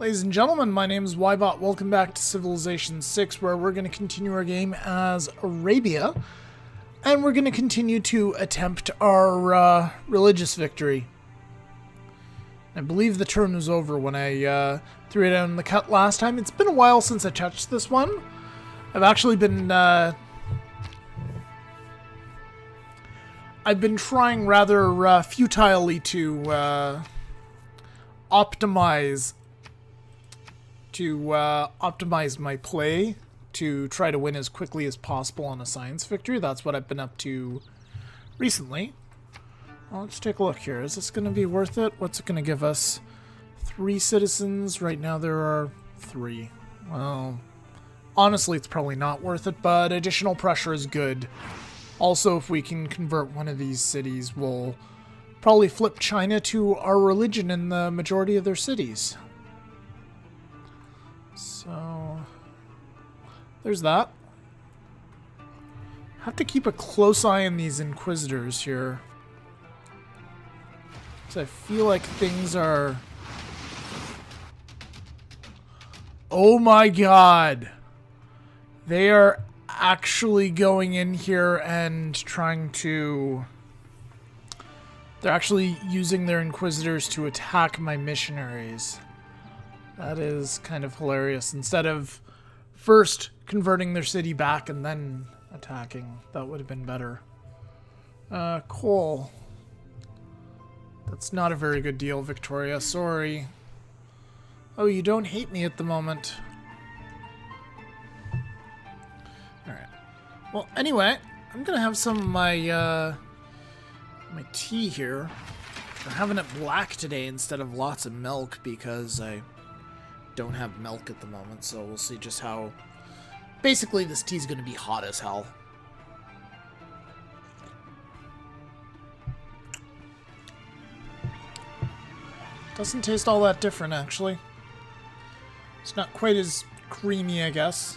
Ladies and gentlemen, my name is Ybot. Welcome back to Civilization 6, where we're going to continue our game as Arabia, and we're going to continue to attempt our religious victory. I believe the turn was over when I threw it out in the cut last time. It's been a while since I touched this one. I've actually been I've been trying rather futilely to optimize my play to try to win as quickly as possible on a science victory. That's what I've been up to recently. Well, let's take a look here. Is this going to be worth it? What's it going to give us? 3 citizens. Right now there are 3. Well, honestly, it's probably not worth it, but additional pressure is good. Also, if we can convert one of these cities, we'll probably flip China to our religion in the majority of their cities. So, there's that. Have to keep a close eye on these Inquisitors here, because I feel like things are... Oh my god! They are actually going in here and trying to... They're actually using their Inquisitors to attack my missionaries. That is kind of hilarious. Instead of first converting their city back and then attacking, that would have been better. Coal. That's not a very good deal, Victoria. Sorry. Oh, you don't hate me at the moment. Alright. Well, anyway, I'm gonna have some of my, my tea here. I'm having it black today instead of lots of milk because I don't have milk at the moment, so we'll see just how... Basically, this tea's gonna be hot as hell. Doesn't taste all that different, actually. It's not quite as creamy, I guess.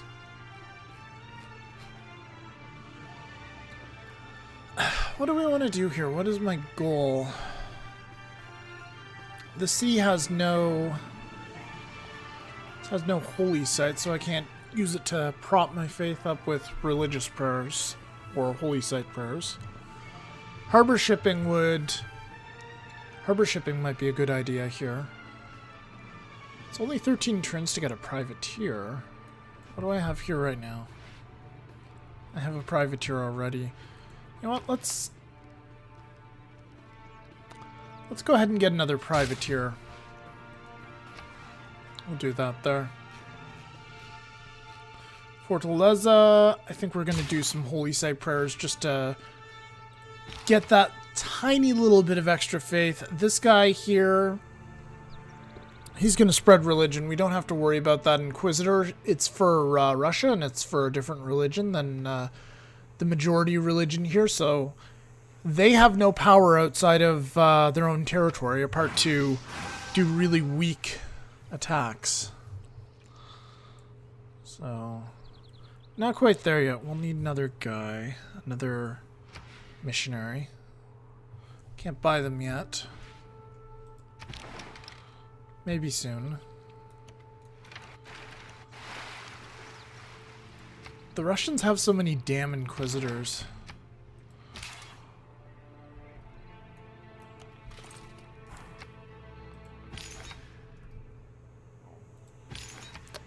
What do we want to do here? What is my goal? The sea has no holy site, so I can't use it to prop my faith up with religious prayers or holy site prayers. Harbor shipping might be a good idea here. It's only 13 turns to get a privateer. What do I have here right now? I have a privateer already. You know what? Let's go ahead and get another privateer. We'll do that there. Fortaleza, I think we're going to do some holy site prayers just to get that tiny little bit of extra faith. This guy here, he's going to spread religion. We don't have to worry about that Inquisitor. It's for Russia, and it's for a different religion than the majority religion here, so they have no power outside of their own territory, apart to do really weak attacks. So, not quite there yet. We'll need another guy, another missionary. Can't buy them yet. Maybe soon. The Russians have so many damn Inquisitors.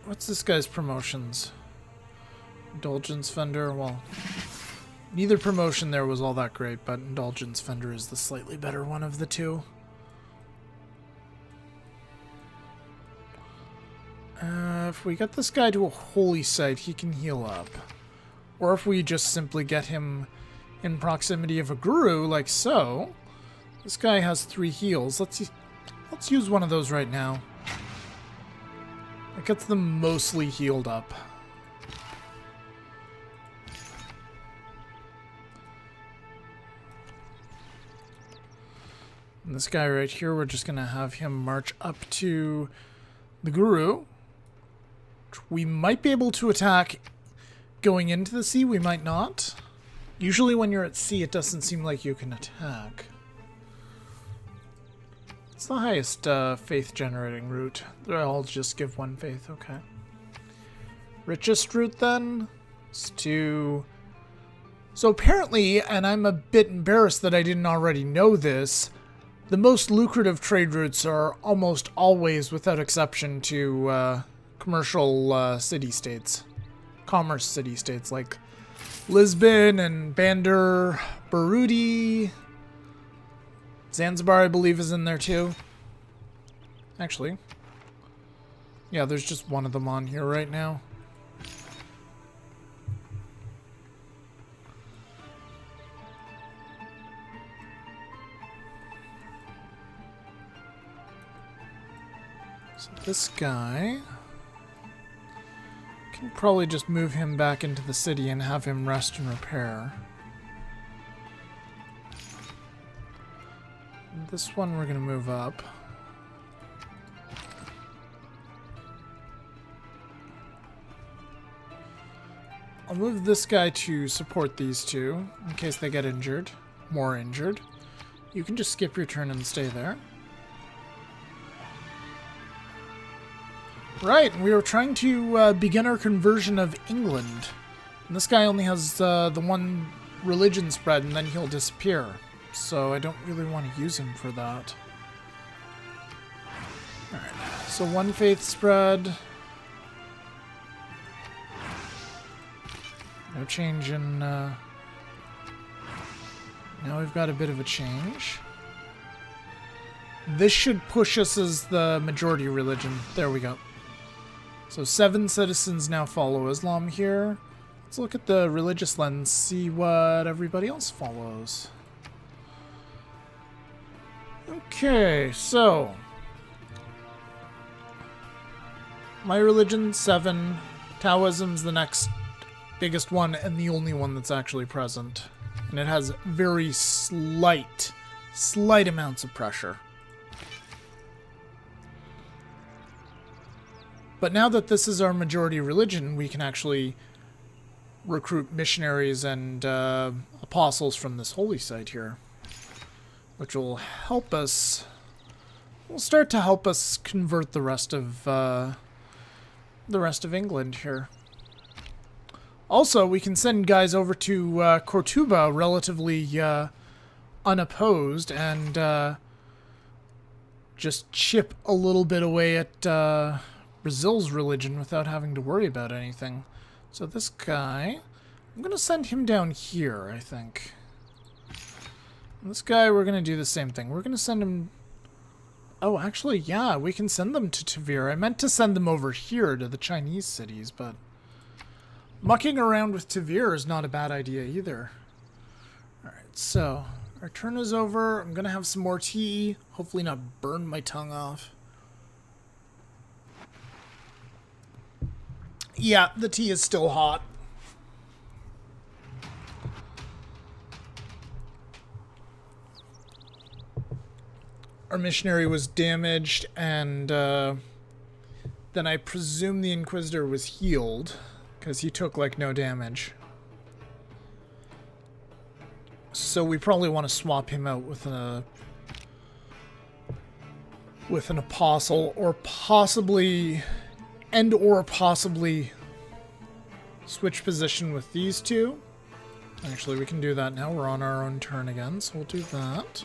What's this guy's promotions? Indulgence Fender, well, neither promotion there was all that great, but Indulgence Fender is the slightly better one of the two. If we get this guy to a holy site, he can heal up. Or if we just simply get him in proximity of a guru, like so. This guy has 3 heals. Let's use one of those right now. It gets them mostly healed up. And this guy right here, we're just going to have him march up to the guru. We might be able to attack going into the sea, we might not. Usually when you're at sea, it doesn't seem like you can attack. It's the highest faith generating route. I'll just give 1 faith, okay. Richest route then is to... So apparently, and I'm a bit embarrassed that I didn't already know this, the most lucrative trade routes are almost always, without exception, to commercial city-states. Commerce city-states like Lisbon and Bandar, Baruti. Zanzibar, I believe, is in there too. Actually. Yeah, there's just one of them on here right now. So this guy... can probably just move him back into the city and have him rest and repair. This one we're going to move up. I'll move this guy to support these two in case they get injured. More injured. You can just skip your turn and stay there. Right, we were trying to begin our conversion of England. And this guy only has the one religion spread and then he'll disappear. So I don't really want to use him for that. Alright, so 1 faith spread. No change in... Now we've got a bit of a change. This should push us as the majority religion. There we go. So 7 citizens now follow Islam here. Let's look at the religious lens, see what everybody else follows. Okay, so my religion 7, Taoism's the next biggest one and the only one that's actually present. And it has very slight amounts of pressure. But now that this is our majority religion, we can actually recruit missionaries and apostles from this holy site here. Which will help us... will start to help us convert the rest of England here. Also, we can send guys over to Cortuba relatively unopposed and just chip a little bit away at Brazil's religion without having to worry about anything. So this guy, I'm going to send him down here, I think. And this guy, we're going to do the same thing. We're going to send him... Oh, actually, yeah, we can send them to Tavir. I meant to send them over here to the Chinese cities, but... mucking around with Tavir is not a bad idea either. Alright, so... our turn is over. I'm going to have some more tea. Hopefully not burn my tongue off. Yeah, the tea is still hot. Our missionary was damaged, and then I presume the Inquisitor was healed, because he took, like, no damage. So we probably want to swap him out with an apostle, or possibly switch position with these two. Actually, we can do that now. We're on our own turn again, so we'll do that.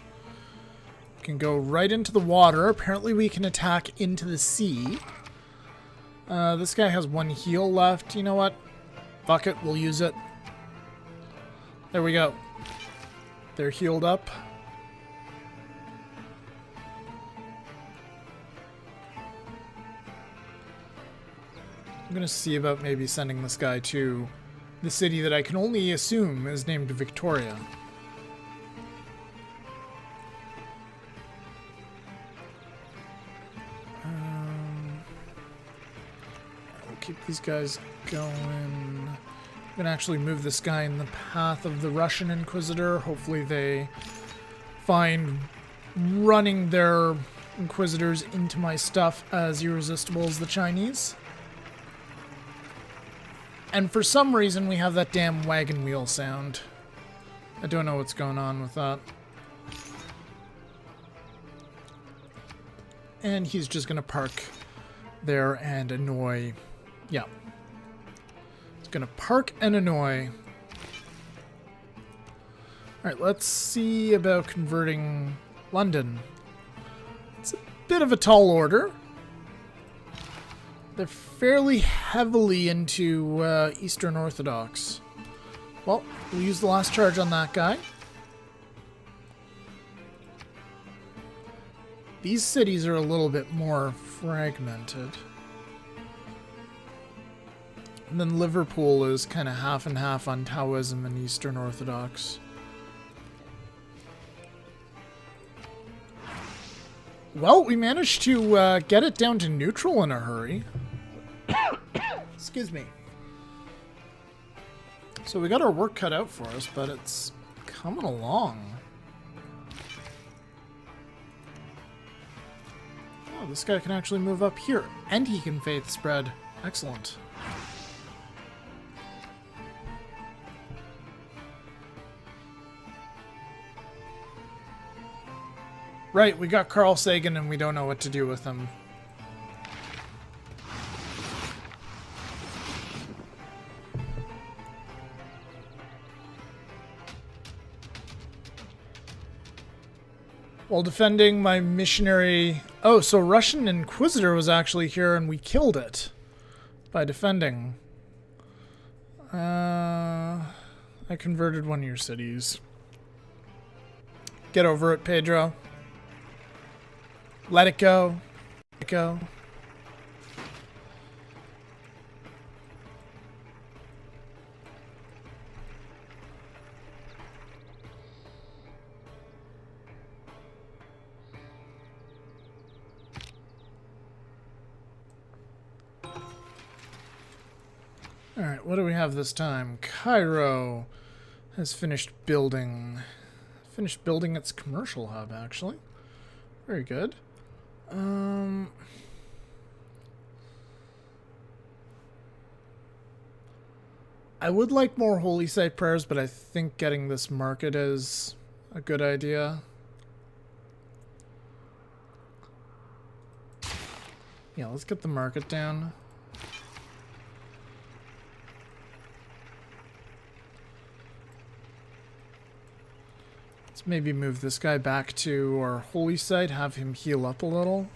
We can go right into the water. Apparently we can attack into the sea. This guy has 1 heal left. You know what? Fuck it, we'll use it. There we go. They're healed up. I'm gonna see about maybe sending this guy to the city that I can only assume is named Victoria. We'll keep these guys going. I'm gonna actually move this guy in the path of the Russian Inquisitor. Hopefully they find running their Inquisitors into my stuff as irresistible as the Chinese. And for some reason, we have that damn wagon wheel sound. I don't know what's going on with that. and he's just going to park there and annoy... Yeah. He's going to park and annoy. Alright, let's see about converting London. It's a bit of a tall order. They're fairly heavily into Eastern Orthodox. Well, we'll use the last charge on that guy. These cities are a little bit more fragmented. And then Liverpool is kind of half and half on Taoism and Eastern Orthodox. Well, we managed to get it down to neutral in a hurry. Excuse me. So we got our work cut out for us, but it's coming along. Oh, this guy can actually move up here, and he can faith spread. Excellent. Right, we got Carl Sagan and we don't know what to do with him. While defending my missionary... Oh, so Russian Inquisitor was actually here and we killed it by defending. I converted one of your cities. Get over it, Pedro. Let it go. Let it go. Alright, what do we have this time? Cairo has finished building its commercial hub, actually. Very good. I would like more holy site prayers, but I think getting this market is a good idea. Yeah, let's get the market down. Let's maybe move this guy back to our holy site, have him heal up a little.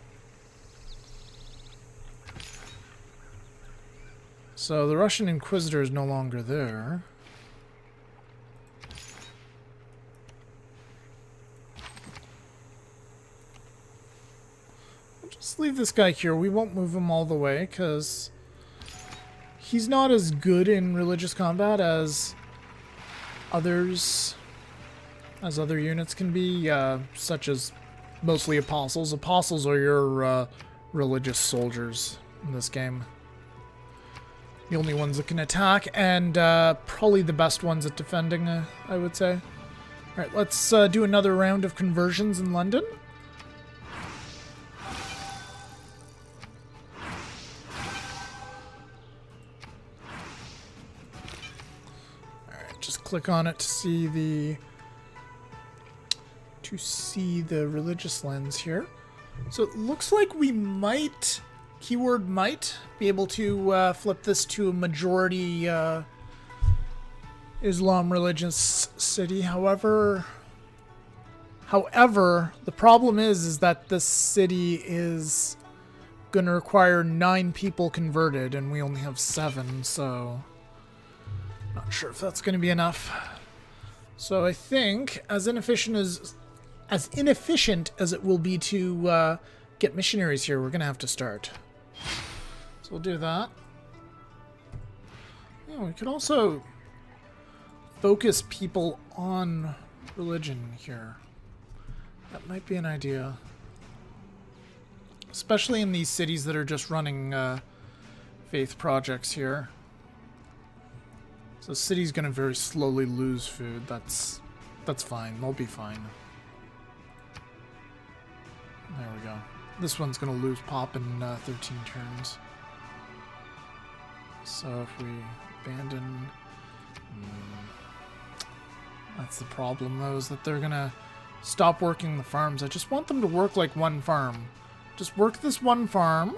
So the Russian Inquisitor is no longer there. We'll just leave this guy here. We won't move him all the way because he's not as good in religious combat as others, as other units can be, such as mostly apostles. Apostles are your religious soldiers in this game. The only ones that can attack, and probably the best ones at defending, I would say. Alright, let's do another round of conversions in London. Alright, just click on it to see the religious lens here. So it looks like we might... Keyword might be able to flip this to a majority Islam religious city. However, the problem is that this city is going to require 9 people converted, and we only have 7, so not sure if that's going to be enough. So I think as inefficient as it will be to get missionaries here, we're going to have to start. So we'll do that. Yeah, we could also focus people on religion here. That might be an idea. Especially in these cities that are just running faith projects here. So the city's going to very slowly lose food. That's fine. They'll be fine. There we go. This one's going to lose pop in 13 turns. So if we abandon... that's the problem, though, is that they're going to stop working the farms. I just want them to work like one farm. Just work this one farm.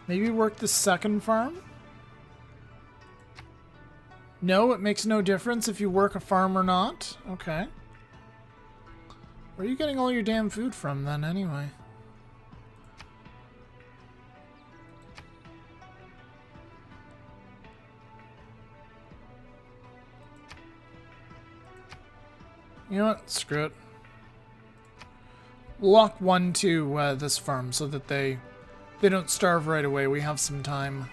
Maybe work the second farm? No, it makes no difference if you work a farm or not? Okay. Where are you getting all your damn food from then, anyway? You know what? Screw it. Lock one to this farm so that they don't starve right away. We have some time.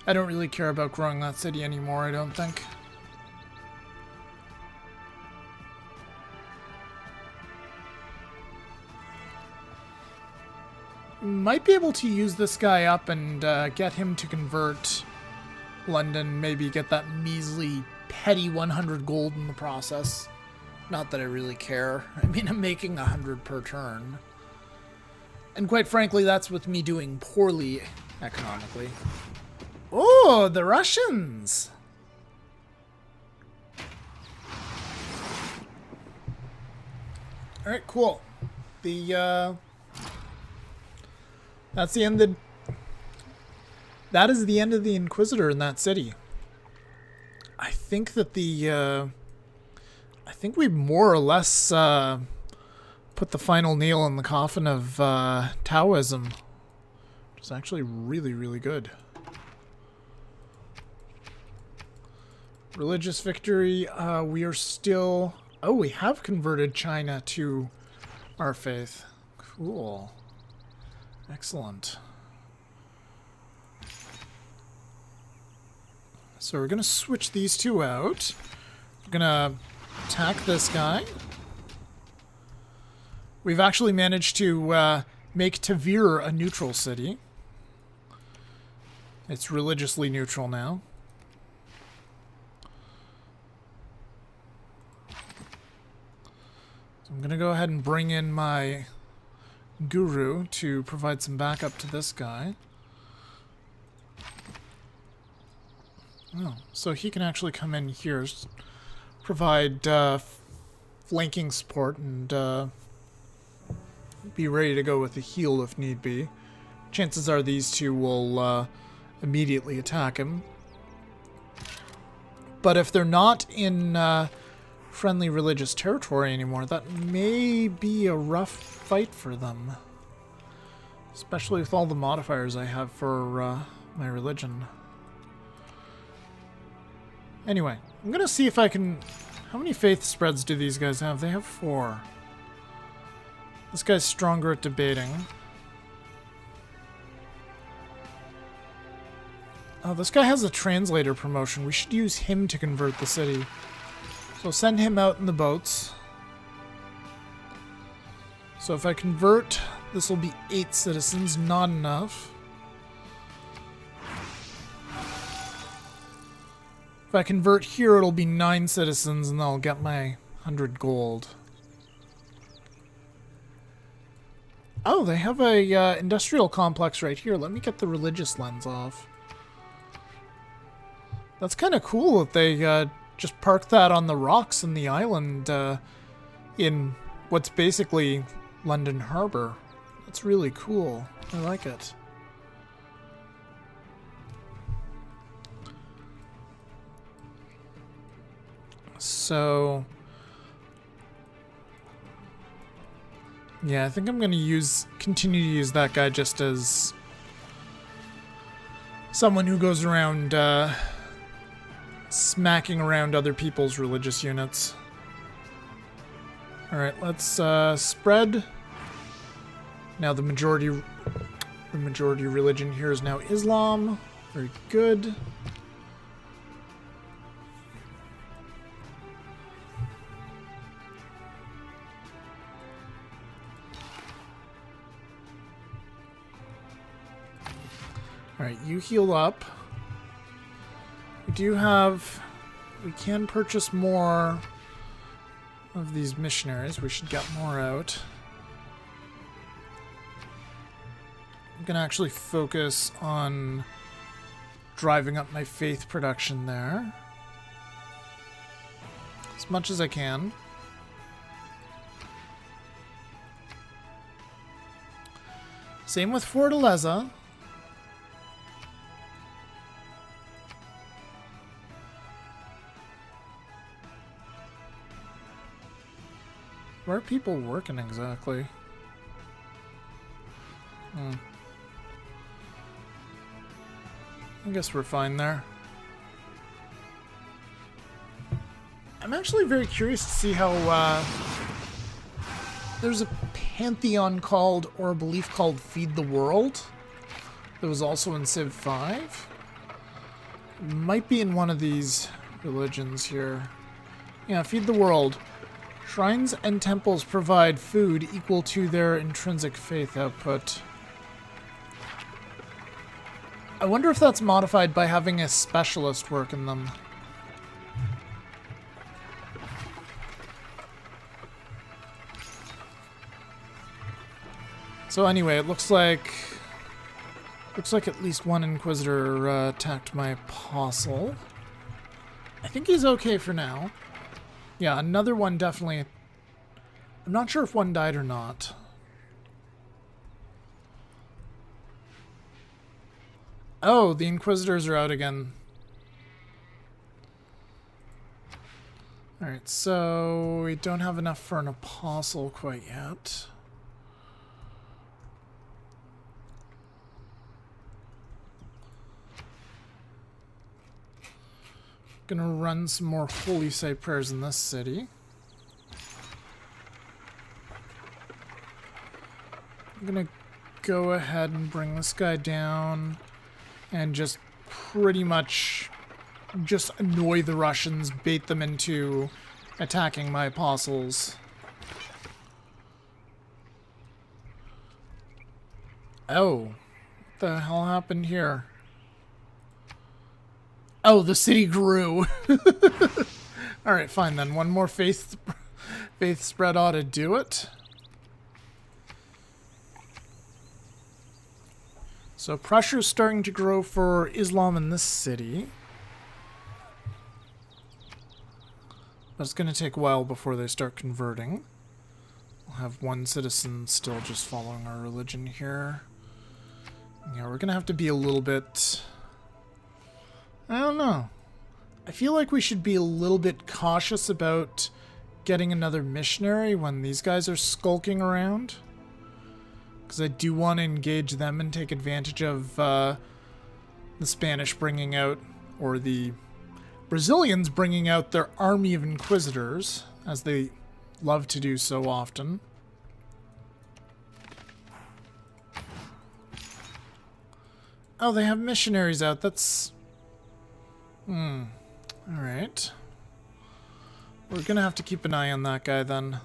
I don't really care about growing that city anymore, I don't think. Might be able to use this guy up and get him to convert London, maybe get that measly, petty 100 gold in the process. Not that I really care. I mean, I'm making 100 per turn. And quite frankly, that's with me doing poorly economically. Oh, the Russians! Alright, cool. That's the end of that is the end of the Inquisitor in that city. I think that I think we more or less put the final nail in the coffin of Taoism. Which is actually really, really good. Religious victory, we are still... Oh, we have converted China to our faith. Cool. Excellent. So we're going to switch these two out. We're going to attack this guy. We've actually managed to make Tavir a neutral city. It's religiously neutral now. So I'm going to go ahead and bring in my guru to provide some backup to this guy. Oh, so he can actually come in here, provide flanking support, and be ready to go with a heal if need be. Chances are these two will immediately attack him. But if they're not in friendly religious territory anymore, that may be a rough fight for them. Especially with all the modifiers I have for my religion. Anyway, I'm gonna see if I can... How many faith spreads do these guys have? They have 4. This guy's stronger at debating. Oh, this guy has a translator promotion. We should use him to convert the city. So send him out in the boats. So if I convert, this will be 8 citizens, not enough. If I convert here, it'll be 9 citizens, and I'll get my 100 gold. Oh, they have a industrial complex right here. Let me get the religious lens off. That's kind of cool that they just parked that on the rocks in the island in what's basically London Harbor. That's really cool. I like it. So, yeah, I think I'm going to continue to use that guy just as someone who goes around smacking around other people's religious units. Alright, let's spread. Now the majority religion here is now Islam. Very good. Alright, you heal up. We can purchase more of these missionaries. We should get more out. I'm going to actually focus on driving up my faith production there. As much as I can. Same with Fortaleza. Where are people working exactly? I guess we're fine there. I'm actually very curious to see how there's a pantheon called, or a belief called, Feed the World. That was also in Civ 5. It might be in one of these religions here. Yeah, Feed the World. Shrines and temples provide food equal to their intrinsic faith output. I wonder if that's modified by having a specialist work in them. So anyway, it looks like at least one Inquisitor attacked my apostle. I think he's okay for now. Yeah, another one definitely. I'm not sure if one died or not. Oh, the Inquisitors are out again. Alright, so we don't have enough for an apostle quite yet. Gonna run some more holy site prayers in this city. I'm gonna go ahead and bring this guy down and just pretty much just annoy the Russians, bait them into attacking my apostles. Oh, what the hell happened here? Oh, the city grew. Alright, fine then. One more faith spread ought to do it. So pressure's starting to grow for Islam in this city. But it's going to take a while before they start converting. We'll have one citizen still just following our religion here. Yeah, we're going to have to be a little bit... I don't know. I feel like we should be a little bit cautious about getting another missionary when these guys are skulking around. Because I do want to engage them and take advantage of the Spanish bringing out, or the Brazilians bringing out their army of Inquisitors, as they love to do so often. Oh, they have missionaries out. That's... Alright. We're gonna have to keep an eye on that guy then.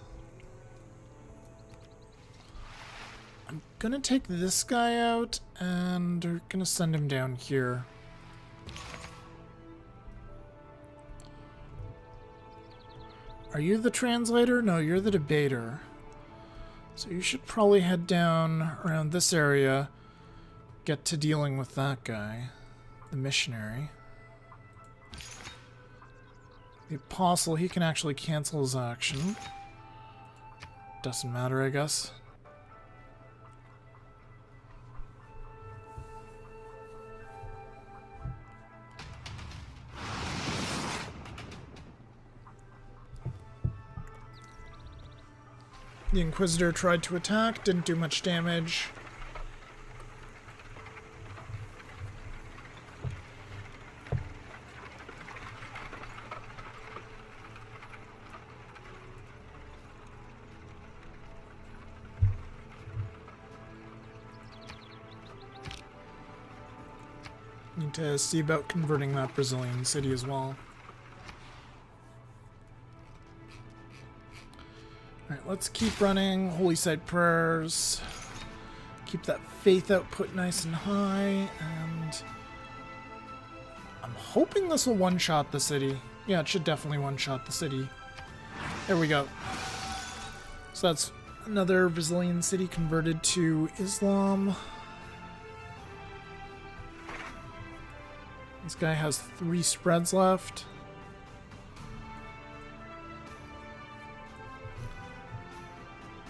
I'm gonna take this guy out and we're gonna send him down here. Are you the translator? No, you're the debater. So you should probably head down around this area, get to dealing with that guy, the missionary. The apostle, he can actually cancel his action. Doesn't matter, I guess. The Inquisitor tried to attack, didn't do much damage. Need to see about converting that Brazilian city as well. Alright, let's keep running Holy Site prayers. Keep that faith output nice and high, and I'm hoping this will one-shot the city. Yeah, it should definitely one-shot the city. There we go. So that's another Brazilian city converted to Islam. This guy has 3 spreads left.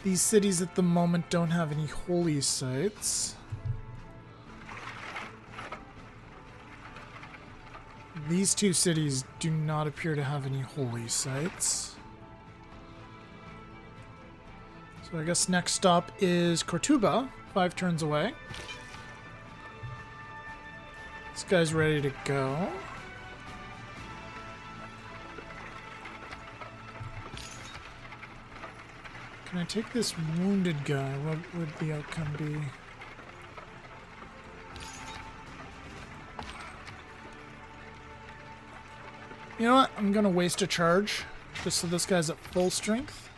These cities at the moment don't have any holy sites. These two cities do not appear to have any holy sites. So I guess next stop is Cortuba, 5 turns away. This guy's ready to go. Can I take this wounded guy? What would the outcome be? You know what? I'm gonna waste a charge just so this guy's at full strength.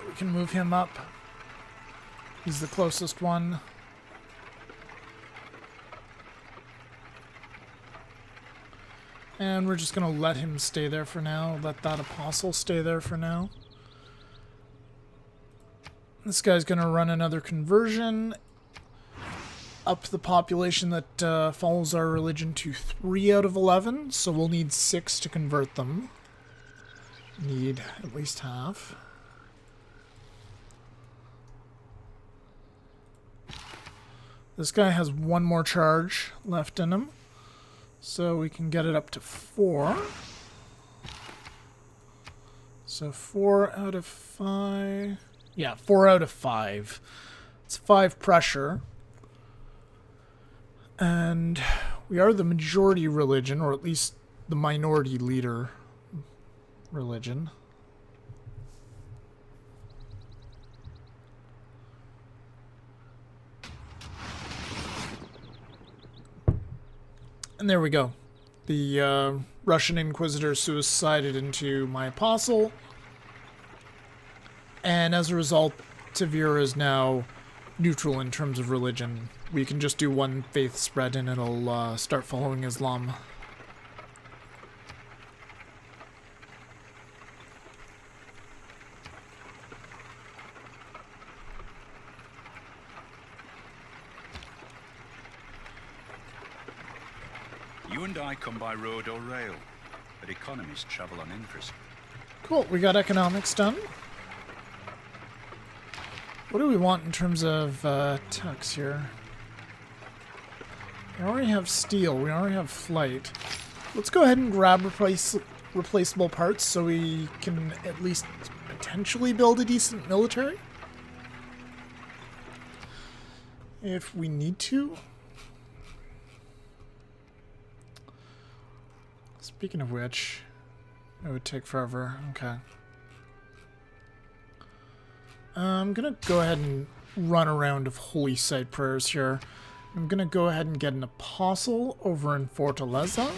We can move him up. He's the closest one. And we're just gonna let him stay there for now. Let that apostle stay there for now. This guy's gonna run another conversion. Up the population that follows our religion to 3 out of 11. So we'll need 6 to convert them. Need at least half. This guy has 1 more charge left in him. So we can get it up to 4. So 4 out of 5. Yeah, 4 out of 5. It's 5 pressure. And we are the majority religion, or at least the minority leader religion. And there we go. The Russian Inquisitor suicided into my apostle. And as a result, Tavira is now neutral in terms of religion. We can just do 1 faith spread and it'll start following Islam. You and I come by road or rail, but economies travel on interest. Cool, we got economics done. What do we want in terms of tax here? We already have steel, we already have flight. Let's go ahead and grab replaceable parts so we can at least potentially build a decent military. If we need to. Speaking of which, it would take forever. Okay. I'm gonna go ahead and run a round of holy site prayers here. I'm gonna go ahead and get an apostle over in Fortaleza.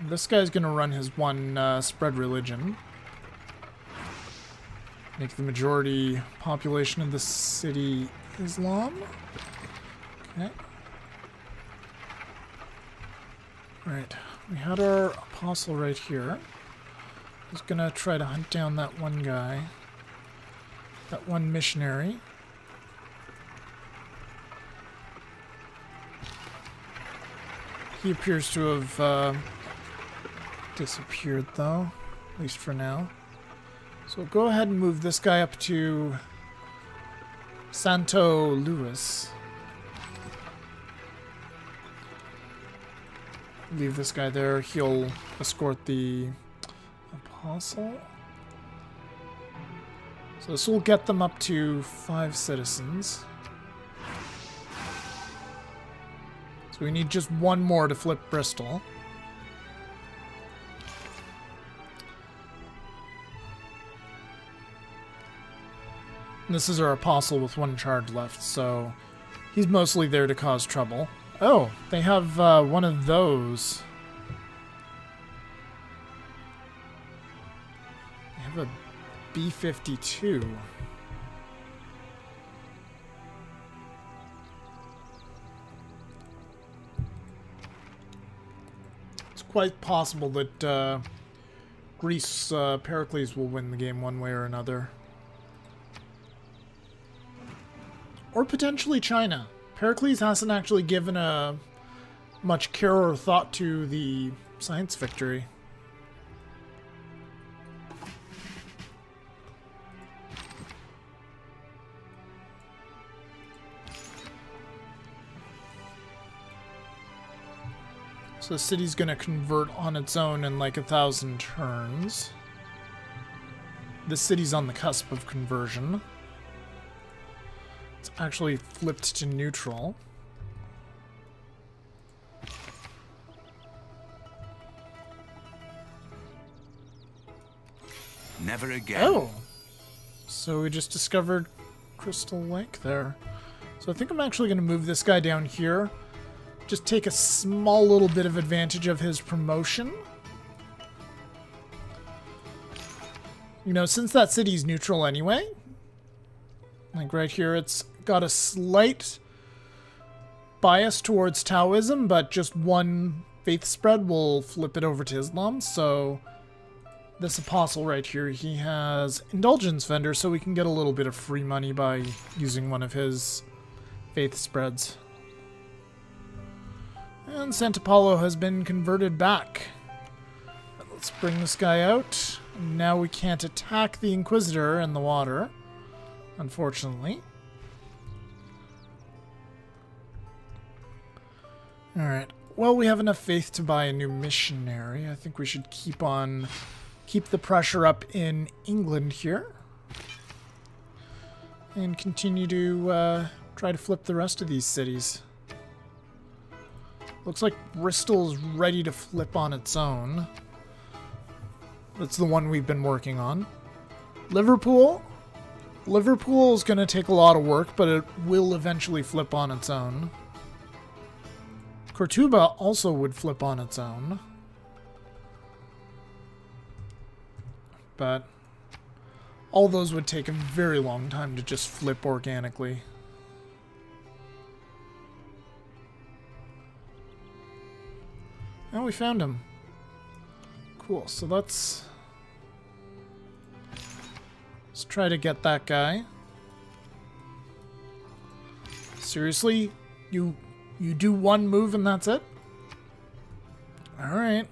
This guy's gonna run his 1 spread religion. Make the majority population of the city Islam. Okay. Right. We had our apostle right here. He's gonna try to hunt down that 1 guy. That 1 missionary. He appears to have disappeared though, at least for now. So we'll go ahead and move this guy up to Santo Luis. Leave this guy there. He'll escort the apostle. So this will get them up to 5 citizens. So we need just 1 more to flip Bristol. And this is our apostle with 1 charge left, so he's mostly there to cause trouble. Oh, they have 1 of those. They have a B-52. It's quite possible that Greece, Pericles will win the game one way or another. Or potentially China. Pericles hasn't actually given a much care or thought to the science victory. So the city's gonna convert on its own in like 1,000 turns. The city's on the cusp of conversion. It's actually flipped to neutral. Never again. Oh! So we just discovered Crystal Lake there. So I think I'm actually going to move this guy down here. Just take a small little bit of advantage of his promotion. You know, since that city's neutral anyway, like right here, it's got a slight bias towards Taoism, but just one faith spread will flip it over to Islam. So this apostle right here, he has indulgence vendor, so we can get a little bit of free money by using one of his faith spreads. And Santa Paulo has been converted back. Let's bring this guy out. Now we can't attack the Inquisitor in the water, unfortunately. Alright, well, we have enough faith to buy a new missionary. I think we should keep the pressure up in England here. And continue to try to flip the rest of these cities. Looks like Bristol's ready to flip on its own. That's the one we've been working on. Liverpool. Liverpool is going to take a lot of work, but it will eventually flip on its own. Cortuba also would flip on its own. But all those would take a very long time to just flip organically. Oh, we found him. Cool, so let's try to get that guy. Seriously? You do one move and that's it? Alright.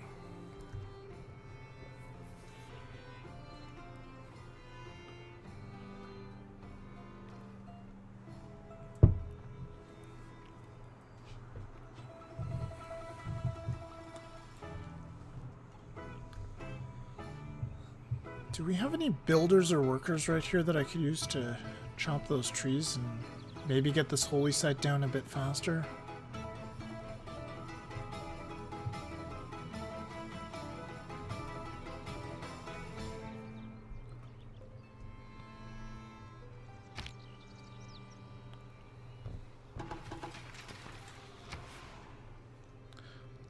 Do we have any builders or workers right here that I could use to chop those trees and maybe get this holy site down a bit faster?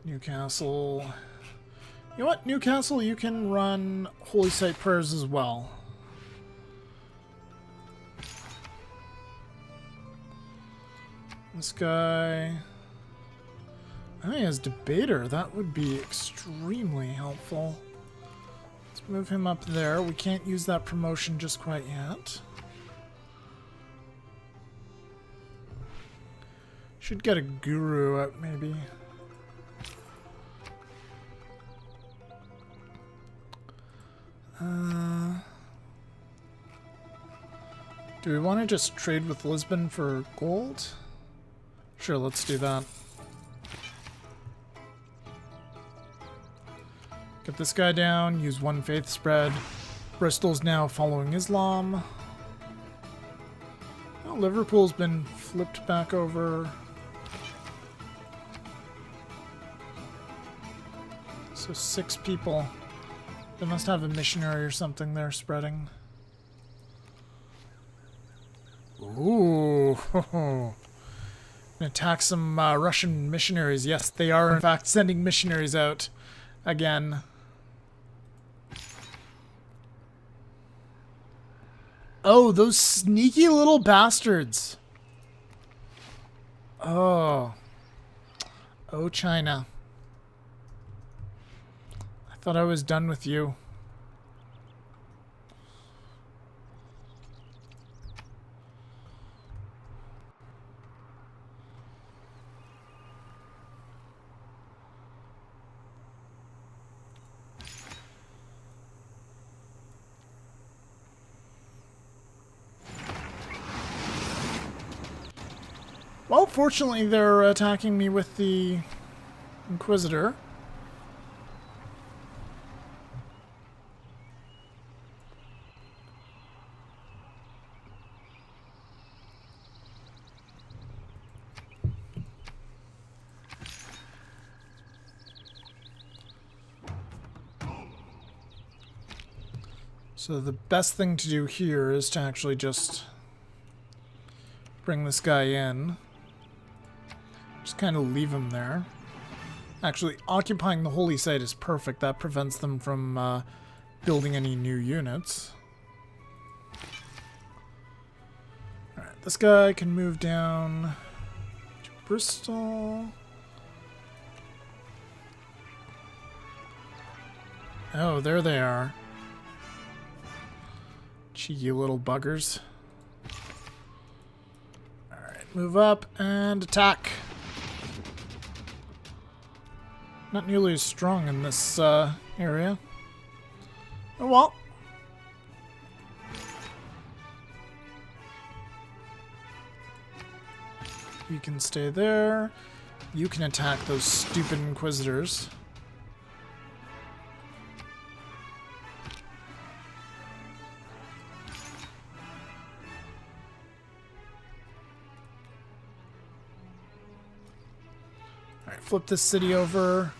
Newcastle. You know what, Newcastle, you can run Holy Site prayers as well. This guy... Oh, he has Debater. That would be extremely helpful. Let's move him up there. We can't use that promotion just quite yet. Should get a Guru out, maybe. Do we want to just trade with Lisbon for gold? Sure, let's do that. Get this guy down, use one faith spread. Bristol's now following Islam. Well, Liverpool's been flipped back over. So 6 people. They must have a missionary or something they're spreading. Ooh. Attack some Russian missionaries. Yes, they are in fact sending missionaries out again. Oh, those sneaky little bastards. Oh. Oh, China. I thought I was done with you. Well, fortunately, they're attacking me with the Inquisitor. So the best thing to do here is to actually just bring this guy in. Just kind of leave him there. Actually, occupying the holy site is perfect. That prevents them from building any new units. Alright, this guy can move down to Bristol. Oh, there they are. Cheeky little buggers. Alright, move up and attack. Not nearly as strong in this area. Oh well. You can stay there. You can attack those stupid Inquisitors. Alright, flip this city over.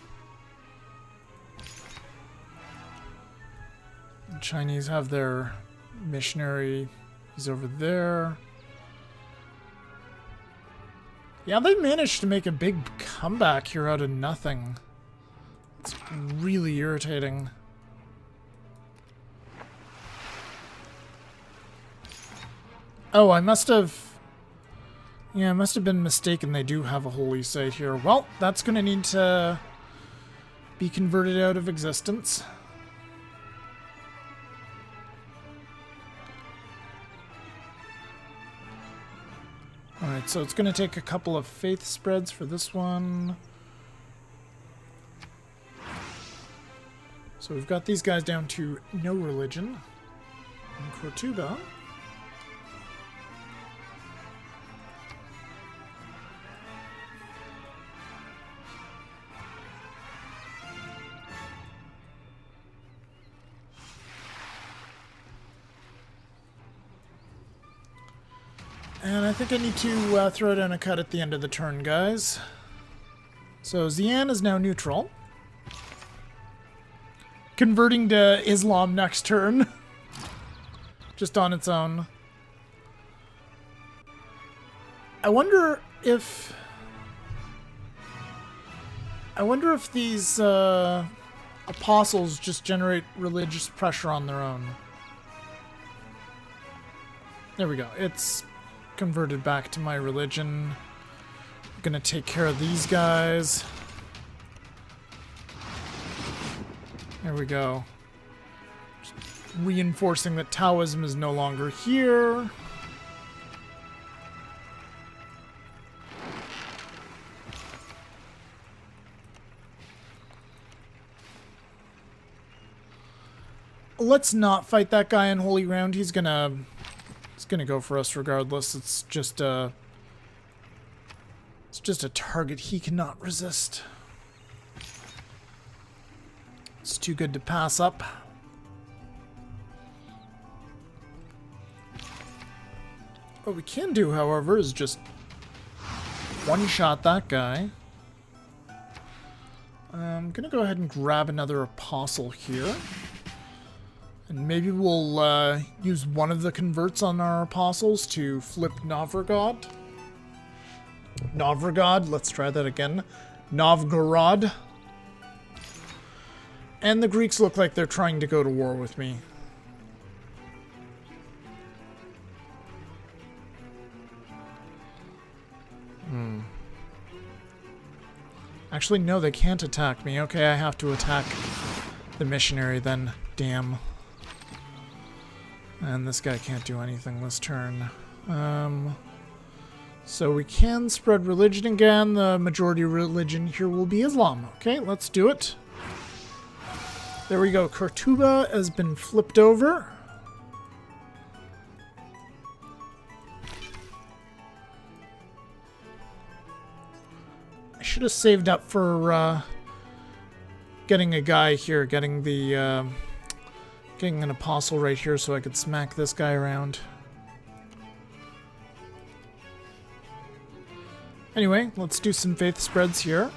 The Chinese have their missionary. He's over there. Yeah, they managed to make a big comeback here out of nothing. It's really irritating. Oh, I must have... Yeah, I must have been mistaken. They do have a holy site here. Well, that's going to need to be converted out of existence. Alright, so it's going to take a couple of faith spreads for this one. So we've got these guys down to no religion. And Cortuba. And I think I need to throw down a cut at the end of the turn, guys. So Xi'an is now neutral. Converting to Islam next turn. Just on its own. I wonder if these apostles just generate religious pressure on their own. There we go. It's converted back to my religion. I'm gonna take care of these guys. There we go. Just reinforcing that Taoism is no longer here. Let's not fight that guy in Holy Ground. He's gonna go for us regardless. It's just a target he cannot resist. It's too good to pass up. What we can do, however, is just one-shot that guy. I'm gonna go ahead and grab another apostle here. And maybe we'll use one of the converts on our apostles to flip Novgorod. Novgorod, let's try that again. Novgorod. And the Greeks look like they're trying to go to war with me. Actually, no, they can't attack me. Okay, I have to attack the missionary then. Damn. And this guy can't do anything this turn. So we can spread religion again. The majority religion here will be Islam. Okay, let's do it. There we go. Cortuba has been flipped over. should have saved up for getting a guy here, getting an apostle right here so I could smack this guy around. Anyway, let's do some faith spreads here.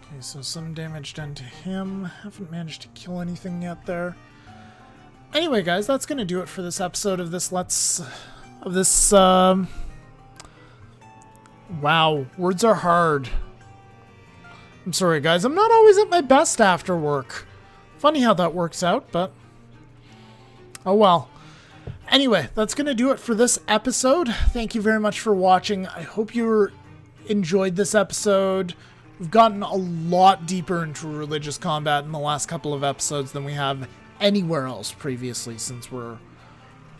Okay, so some damage done to him. Haven't managed to kill anything yet there. Anyway, guys, that's going to do it for this episode of this wow, words are hard. I'm sorry, guys. I'm not always at my best after work. Funny how that works out, but oh well. Anyway, that's going to do it for this episode. Thank you very much for watching. I hope you enjoyed this episode. We've gotten a lot deeper into religious combat in the last couple of episodes than we have anywhere else previously, since we're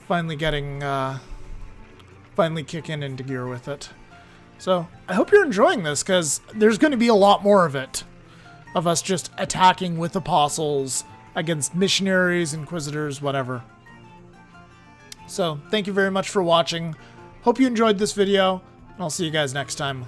finally getting, finally kicking into gear with it. So, I hope you're enjoying this, because there's going to be a lot more of it. Of us just attacking with apostles against missionaries, inquisitors, whatever. So, thank you very much for watching. Hope you enjoyed this video, and I'll see you guys next time.